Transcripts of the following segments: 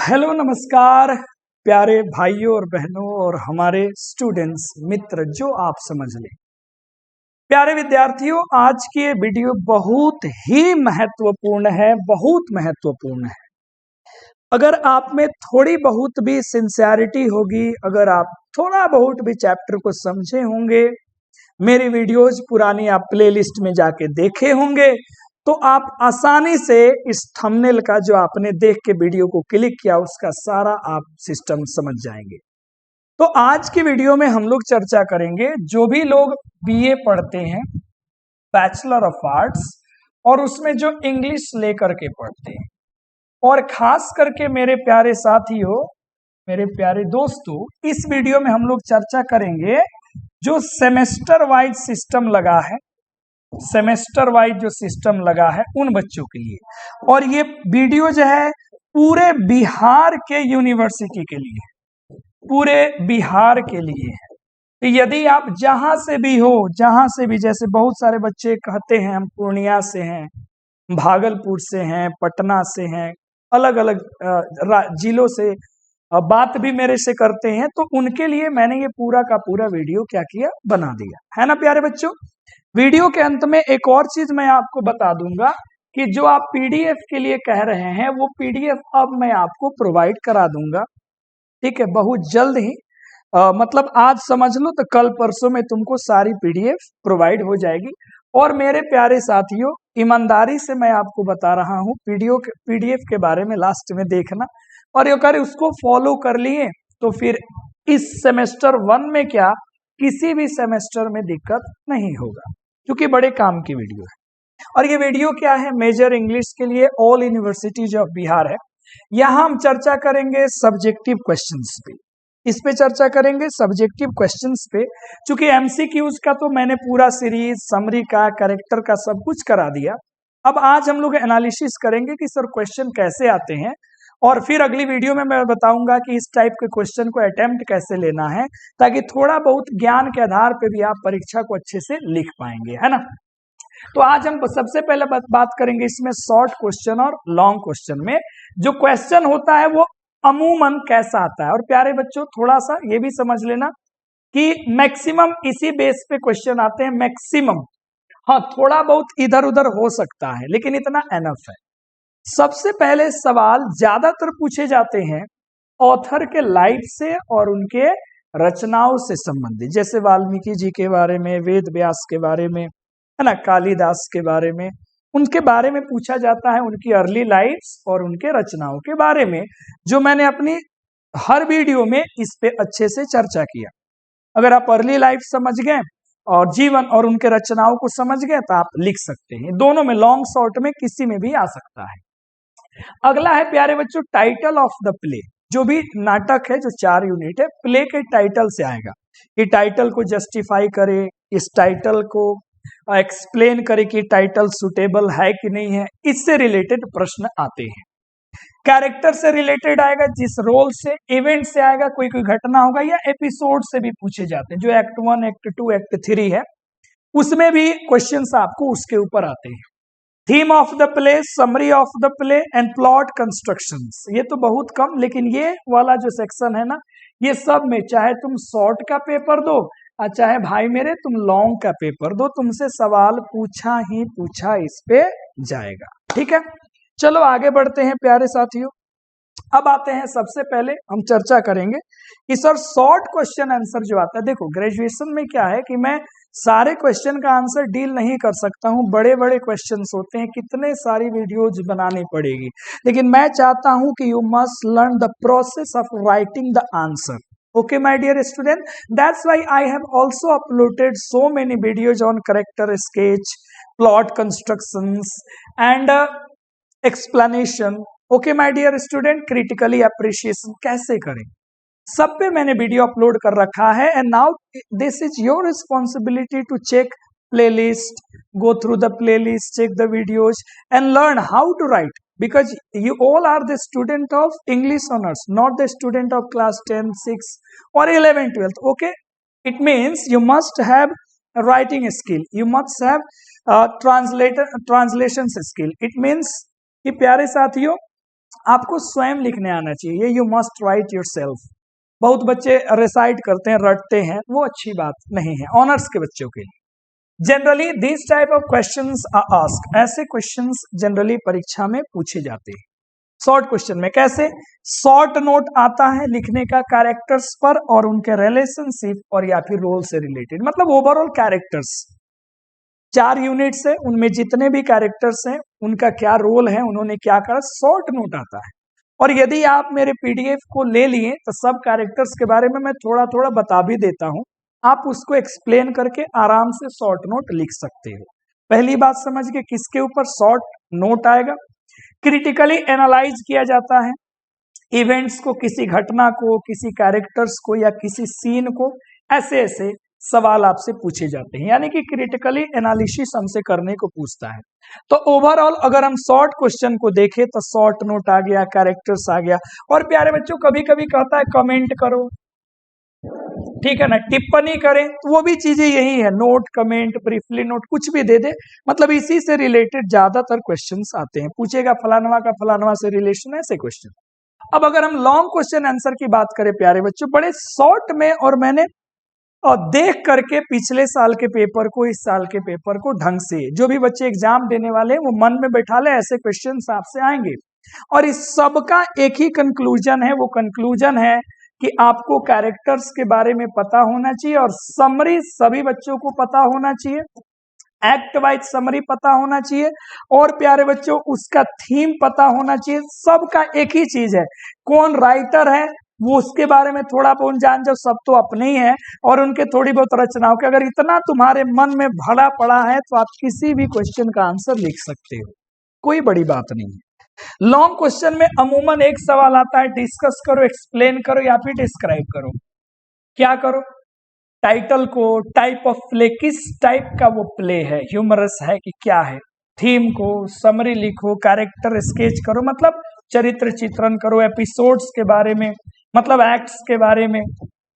Hello नमस्कार प्यारे भाइयों और बहनों और हमारे स्टूडेंट्स मित्र जो आप समझ लें। प्यारे विद्यार्थियों, आज की ये वीडियो बहुत ही महत्वपूर्ण है, बहुत महत्वपूर्ण है। अगर आप में थोड़ी बहुत भी सिंसियरिटी होगी, अगर आप थोड़ा बहुत भी चैप्टर को समझे होंगे, मेरी वीडियोज पुरानी आप प्लेलिस्ट में जाके देखे होंगे, तो आप आसानी से इस थंबनेल का जो आपने देख के वीडियो को क्लिक किया उसका सारा आप सिस्टम समझ जाएंगे। तो आज की वीडियो में हम लोग चर्चा करेंगे, जो भी लोग बीए पढ़ते हैं, बैचलर ऑफ आर्ट्स, और उसमें जो इंग्लिश लेकर के पढ़ते हैं, और खास करके मेरे प्यारे साथियों, मेरे प्यारे दोस्तों, इस वीडियो में हम लोग चर्चा करेंगे जो सेमेस्टर वाइज सिस्टम लगा है, सेमेस्टर वाइज जो सिस्टम लगा है उन बच्चों के लिए। और ये वीडियो जो है पूरे बिहार के यूनिवर्सिटी के लिए, पूरे बिहार के लिए है। तो यदि आप जहां से भी हो, जहां से भी, जैसे बहुत सारे बच्चे कहते हैं हम पूर्णिया से हैं, भागलपुर से हैं, पटना से हैं, अलग अलग जिलों से बात भी मेरे से करते हैं, तो उनके लिए मैंने ये पूरा का पूरा वीडियो क्या किया, बना दिया है ना प्यारे बच्चों। वीडियो के अंत में एक और चीज मैं आपको बता दूंगा कि जो आप पीडीएफ के लिए कह रहे हैं वो पीडीएफ अब मैं आपको प्रोवाइड करा दूंगा, ठीक है, बहुत जल्द ही। मतलब आज समझ लो तो कल परसों में तुमको सारी पीडीएफ प्रोवाइड हो जाएगी। और मेरे प्यारे साथियों, ईमानदारी से मैं आपको बता रहा हूँ, पीडीएफ के बारे में लास्ट में देखना, और अगर उसको फॉलो कर लिए तो फिर इस सेमेस्टर 1 में क्या, किसी भी सेमेस्टर में दिक्कत नहीं होगा, क्योंकि बड़े काम की वीडियो है। और ये वीडियो क्या है, मेजर इंग्लिश के लिए ऑल यूनिवर्सिटीज ऑफ बिहार है। यहाँ हम चर्चा करेंगे सब्जेक्टिव क्वेश्चंस पे, इस पे चर्चा करेंगे सब्जेक्टिव क्वेश्चंस पे। चूंकि एमसीक्यूज का तो मैंने पूरा सीरीज, समरी का, कैरेक्टर का सब कुछ करा दिया। अब आज हम लोग एनालिसिस करेंगे कि सर क्वेश्चन कैसे आते हैं, और फिर अगली वीडियो में मैं बताऊंगा कि इस टाइप के क्वेश्चन को अटेम्प्ट कैसे लेना है, ताकि थोड़ा बहुत ज्ञान के आधार पे भी आप परीक्षा को अच्छे से लिख पाएंगे, है ना। तो आज हम सबसे पहले बात करेंगे इसमें शॉर्ट क्वेश्चन और लॉन्ग क्वेश्चन में जो क्वेश्चन होता है वो अमूमन कैसा आता है। और प्यारे बच्चों, थोड़ा सा ये भी समझ लेना कि मैक्सिमम इसी बेस पे क्वेश्चन आते हैं, मैक्सिमम। हाँ, थोड़ा बहुत इधर उधर हो सकता है, लेकिन इतना एनफ है। सबसे पहले सवाल ज्यादातर पूछे जाते हैं ऑथर के लाइफ से और उनके रचनाओं से संबंधित, जैसे वाल्मीकि जी के बारे में, वेद व्यास के बारे में, है ना, कालिदास के बारे में, उनके बारे में पूछा जाता है, उनकी अर्ली लाइफ और उनके रचनाओं के बारे में, जो मैंने अपनी हर वीडियो में इस पे अच्छे से चर्चा किया। अगर आप अर्ली लाइफ समझ गए और जीवन और उनके रचनाओं को समझ गए तो आप लिख सकते हैं। दोनों में, लॉन्ग शॉर्ट में किसी में भी आ सकता है। अगला है प्यारे बच्चों टाइटल ऑफ द प्ले। जो भी नाटक है, जो 4 यूनिट है, प्ले के टाइटल से आएगा। ये टाइटल को जस्टिफाई करे, इस टाइटल को एक्सप्लेन करे कि टाइटल सुटेबल है कि नहीं है, इससे रिलेटेड प्रश्न आते हैं। कैरेक्टर से रिलेटेड आएगा, जिस रोल से, इवेंट से आएगा, कोई कोई घटना होगा, या एपिसोड से भी पूछे जाते हैं, जो एक्ट 1, एक्ट 2, एक्ट 3 है, उसमें भी क्वेश्चंस आपको उसके ऊपर आते हैं। Theme of the play, summary of the play and plot constructions, ये तो बहुत कम, लेकिन ये वाला जो सेक्शन है ना, ये सब में चाहे तुम शॉर्ट का पेपर दो और चाहे भाई मेरे तुम लॉन्ग का पेपर दो, तुमसे सवाल पूछा ही पूछा इस पे जाएगा, ठीक है। चलो आगे बढ़ते हैं प्यारे साथियों। अब आते हैं, सबसे पहले हम चर्चा करेंगे कि सर शॉर्ट क्वेश्चन आंसर जो आता है, देखो ग्रेजुएशन में क्या है कि मैं सारे क्वेश्चन का आंसर डील नहीं कर सकता हूं, बड़े बड़े क्वेश्चंस होते हैं, कितने सारी वीडियोज बनानी पड़ेगी, लेकिन मैं चाहता हूं कि you must learn the process of writing the answer. Okay, my dear student, that's why I have also uploaded so many videos on character sketch, plot constructions and explanation. Okay, my dear student, critically appreciation कैसे करें, सब पे मैंने video upload कर रखा है। And now this is your responsibility to check playlist, go through the playlist, check the videos and learn how to write, because you all are the student of English honors, not the student of class 10, 6 or 11, 12. Okay, it means you must have a writing skill, you must have translation skill. It means कि प्यारे साथियों आपको स्वयं लिखने आना चाहिए, you must write yourself. बहुत बच्चे रिसाइट करते हैं, रटते हैं, वो अच्छी बात नहीं है ऑनर्स के बच्चों के लिए। Generally this type of questions are asked, ऐसे क्वेश्चंस जनरली परीक्षा में पूछे जाते हैं। शॉर्ट क्वेश्चन में कैसे, शॉर्ट नोट आता है लिखने का कैरेक्टर्स पर और उनके रिलेशनशिप और या फिर रोल से रिलेटेड, मतलब ओवरऑल कैरेक्टर्स 4 यूनिट्स है, उनमें जितने भी कैरेक्टर्स हैं उनका क्या रोल है, उन्होंने क्या करा, शॉर्ट नोट आता है। और यदि आप मेरे पीडीएफ को ले लिए तो सब कैरेक्टर्स के बारे में मैं थोड़ा थोड़ा बता भी देता हूं, आप उसको एक्सप्लेन करके आराम से शॉर्ट नोट लिख सकते हो। पहली बात समझ के किसके ऊपर शॉर्ट नोट आएगा, क्रिटिकली एनालाइज किया जाता है इवेंट्स को, किसी घटना को, किसी कैरेक्टर्स को या किसी सीन को, ऐसे ऐसे सवाल आपसे पूछे जाते हैं, यानी कि क्रिटिकली एनालिसिस हमसे करने को पूछता है। तो ओवरऑल अगर हम शॉर्ट क्वेश्चन को देखें तो शॉर्ट नोट आ गया, कैरेक्टर्स आ गया, और प्यारे बच्चों कभी कभी कहता है कमेंट करो, ठीक है ना, टिप्पणी करें, तो वो भी चीजें यही है, नोट, कमेंट, ब्रीफली नोट, कुछ भी दे दे, मतलब इसी से रिलेटेड ज्यादातर क्वेश्चंस आते हैं। पूछेगा फलानवा का फलानवा से रिलेशन, ऐसे क्वेश्चन। अब अगर हम लॉन्ग क्वेश्चन आंसर की बात करें प्यारे बच्चों, बड़े शॉर्ट में, और मैंने देख करके पिछले साल के पेपर को, इस साल के पेपर को ढंग से, जो भी बच्चे एग्जाम देने वाले हैं वो मन में बैठा ले, ऐसे क्वेश्चंस आपसे आएंगे। और इस सब का एक ही कंक्लूजन है, वो कंक्लूजन है कि आपको कैरेक्टर्स के बारे में पता होना चाहिए, और समरी सभी बच्चों को पता होना चाहिए, एक्ट वाइज समरी पता होना चाहिए, और प्यारे बच्चों उसका थीम पता होना चाहिए। सबका एक ही चीज है, कौन राइटर है वो उसके बारे में थोड़ा बहुत जान जाओ, सब तो अपने ही है, और उनके थोड़ी बहुत रचनाओं के, अगर इतना तुम्हारे मन में भरा पड़ा है तो आप किसी भी क्वेश्चन का आंसर लिख सकते हो, कोई बड़ी बात नहीं है। लॉन्ग क्वेश्चन में अमूमन एक सवाल आता है, डिस्कस करो, एक्सप्लेन करो या फिर डिस्क्राइब करो। क्या करो, टाइटल को, टाइप ऑफ प्ले, किस टाइप का वो प्ले है, ह्यूमरस है कि क्या है, थीम को, समरी लिखो, कैरेक्टर स्केच करो, मतलब चरित्र चित्रण करो, एपिसोड्स के बारे में, मतलब एक्ट्स के बारे में,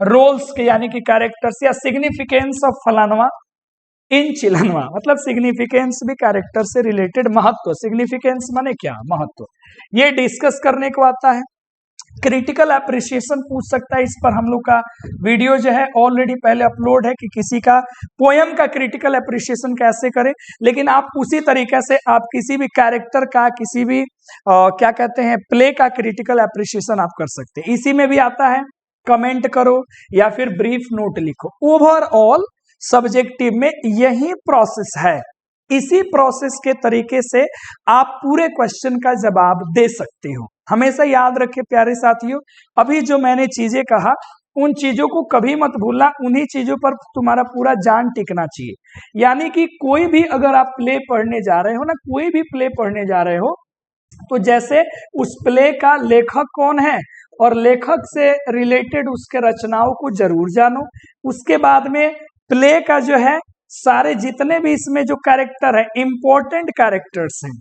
रोल्स के यानी कि कैरेक्टर्स, या सिग्निफिकेंस ऑफ फलानवा इन चिलनवा, मतलब सिग्निफिकेंस भी कैरेक्टर से रिलेटेड, महत्व, सिग्निफिकेंस माने क्या, महत्व, ये डिस्कस करने को आता है। क्रिटिकल एप्रिसिएशन पूछ सकता है, इस पर हम लोग का वीडियो जो है ऑलरेडी पहले अपलोड है कि किसी का पोयम का क्रिटिकल एप्रिसिएशन कैसे करें, लेकिन आप उसी तरीके से आप किसी भी कैरेक्टर का, किसी भी क्या कहते हैं प्ले का क्रिटिकल एप्रिसिएशन आप कर सकते हैं। इसी में भी आता है कमेंट करो या फिर ब्रीफ नोट लिखो। ओवरऑल सब्जेक्टिव में यही प्रोसेस है, इसी प्रोसेस के तरीके से आप पूरे क्वेश्चन का जवाब दे सकते हो। हमेशा याद रखें प्यारे साथियों, अभी जो मैंने चीजें कहा उन चीजों को कभी मत भूलना, उन्हीं चीजों पर तुम्हारा पूरा जान टिकना चाहिए। यानी कि कोई भी अगर आप प्ले पढ़ने जा रहे हो ना, कोई भी प्ले पढ़ने जा रहे हो, तो जैसे उस प्ले का लेखक कौन है और लेखक से रिलेटेड उसके रचनाओं को जरूर जानो। उसके बाद में प्ले का जो है सारे जितने भी इसमें जो कैरेक्टर है, इंपॉर्टेंट कैरेक्टर्स हैं,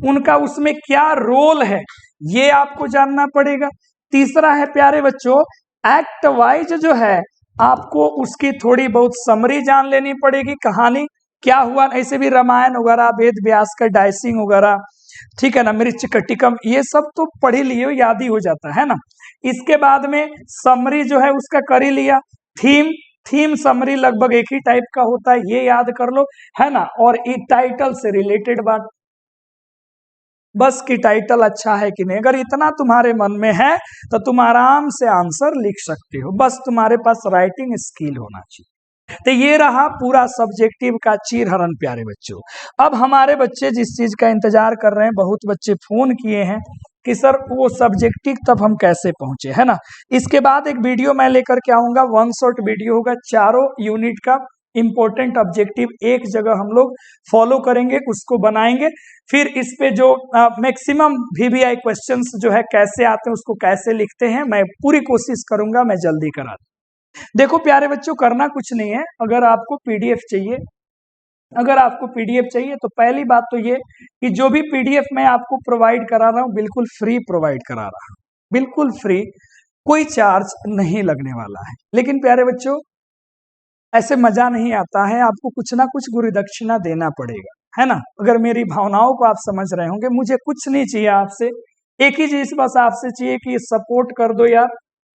उनका उसमें क्या रोल है ये आपको जानना पड़ेगा। तीसरा है प्यारे बच्चों, एक्ट वाइज जो है आपको उसकी थोड़ी बहुत समरी जान लेनी पड़ेगी, कहानी क्या हुआ, ऐसे भी रामायण वगैरह, वेद व्यास का डाइसिंग वगैरह, ठीक है ना, मृच्छकटिकम, ये सब तो पढ़ ही लिए, याद ही हो जाता है ना। इसके बाद में समरी जो है उसका कर ही लिया, थीम समरी लगभग एक ही टाइप का होता है, ये याद कर लो, है ना। और टाइटल से रिलेटेड बात, बस की टाइटल अच्छा है कि नहीं, अगर इतना तुम्हारे मन में है तो तुम आराम से आंसर लिख सकते हो, बस तुम्हारे पास राइटिंग स्किल होना चाहिए। तो ये रहा पूरा सब्जेक्टिव का चीरहरण प्यारे बच्चों। अब हमारे बच्चे जिस चीज का इंतजार कर रहे हैं, बहुत बच्चे फोन किए हैं कि सर वो सब्जेक्टिव तब हम कैसे पहुंचे, है ना। इसके बाद एक वीडियो मैं लेकर के आऊंगा, वन शॉट वीडियो होगा, चारों यूनिट का इंपॉर्टेंट ऑब्जेक्टिव एक जगह हम लोग फॉलो करेंगे, उसको बनाएंगे। फिर इस पे जो मैक्सिमम VVI क्वेश्चंस जो है कैसे आते हैं, उसको कैसे लिखते हैं, मैं पूरी कोशिश करूंगा, मैं जल्दी करा दूं। देखो प्यारे बच्चों, करना कुछ नहीं है, अगर आपको PDF चाहिए, अगर आपको PDF चाहिए तो पहली बात तो ये कि जो भी PDF मैं आपको प्रोवाइड करा रहा हूँ बिल्कुल फ्री प्रोवाइड करा रहा हूँ, बिल्कुल फ्री, कोई चार्ज नहीं लगने वाला है। लेकिन प्यारे बच्चों ऐसे मजा नहीं आता है, आपको कुछ ना कुछ गुरु दक्षिणा देना पड़ेगा, है ना। अगर मेरी भावनाओं को आप समझ रहे होंगे, मुझे कुछ नहीं चाहिए आपसे, एक ही चीज बस आपसे चाहिए कि सपोर्ट कर दो यार,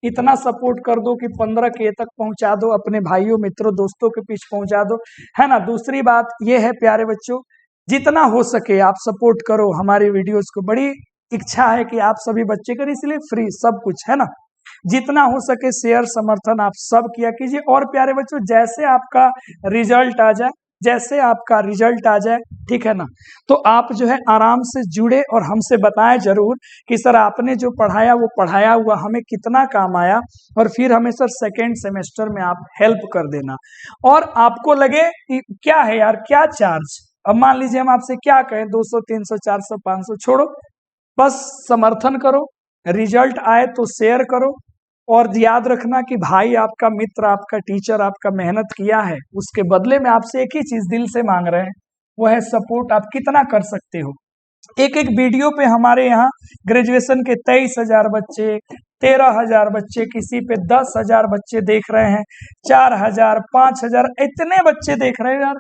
इतना सपोर्ट कर दो कि 15K तक पहुंचा दो, अपने भाइयों मित्रों दोस्तों के बीच पहुंचा दो, है ना। दूसरी बात ये है प्यारे बच्चों, जितना हो सके आप सपोर्ट करो हमारी वीडियोस को। बड़ी इच्छा है कि आप सभी बच्चे करें, इसलिए फ्री सब कुछ है ना। जितना हो सके शेयर समर्थन आप सब किया कीजिए। और प्यारे बच्चों जैसे आपका रिजल्ट आ जाए, जैसे आपका रिजल्ट आ जाए, ठीक है ना, तो आप जो है आराम से जुड़े और हमसे बताएं जरूर कि सर आपने जो पढ़ाया वो पढ़ाया हुआ हमें कितना काम आया, और फिर हमें सर सेकेंड सेमेस्टर में आप हेल्प कर देना। और आपको लगे कि क्या है यार, क्या चार्ज, अब मान लीजिए हम आपसे क्या कहें, 200 300 400 500 छोड़ो, बस समर्थन करो, रिजल्ट आए तो शेयर करो। और याद रखना कि भाई आपका मित्र आपका टीचर आपका मेहनत किया है, उसके बदले में आपसे एक ही चीज दिल से मांग रहे हैं, वो है सपोर्ट। आप कितना कर सकते हो। एक एक वीडियो पे हमारे यहाँ ग्रेजुएशन के 23,000 बच्चे, 13,000 बच्चे, किसी पे 10,000 बच्चे देख रहे हैं, 4,000 5,000 इतने बच्चे देख रहे हैं यार।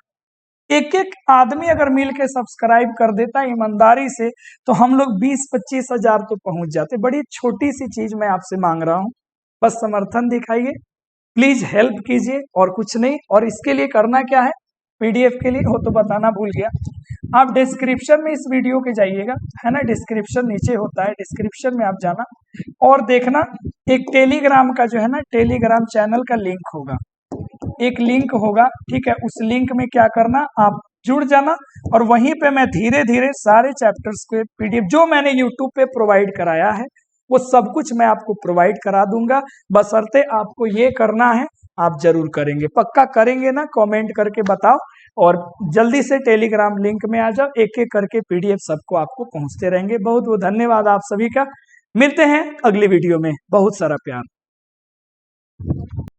एक एक आदमी अगर मिल के सब्सक्राइब कर देता ईमानदारी से, तो हम लोग 20-25 हजार तो पहुंच जाते। बड़ी छोटी सी चीज मैं आपसे मांग रहा हूं, बस समर्थन दिखाइए, प्लीज हेल्प कीजिए और कुछ नहीं। और इसके लिए करना क्या है, पीडीएफ के लिए हो तो बताना भूल गया, आप डिस्क्रिप्शन में इस वीडियो के जाइएगा, है ना, डिस्क्रिप्शन नीचे होता है, डिस्क्रिप्शन में आप जाना और देखना, एक टेलीग्राम का जो है ना, टेलीग्राम चैनल का लिंक होगा, एक लिंक होगा, ठीक है। उस लिंक में क्या करना, आप जुड़ जाना, और वहीं पे मैं धीरे धीरे सारे चैप्टर्स के पीडीएफ जो मैंने यूट्यूब पे प्रोवाइड कराया है वो सब कुछ मैं आपको प्रोवाइड करा दूंगा। बशर्ते आपको ये करना है, आप जरूर करेंगे, पक्का करेंगे ना, कमेंट करके बताओ। और जल्दी से टेलीग्राम लिंक में आ जाओ, एक एक करके पीडीएफ सबको आपको पहुंचते रहेंगे। बहुत बहुत धन्यवाद आप सभी का, मिलते हैं अगली वीडियो में, बहुत सारा प्यार।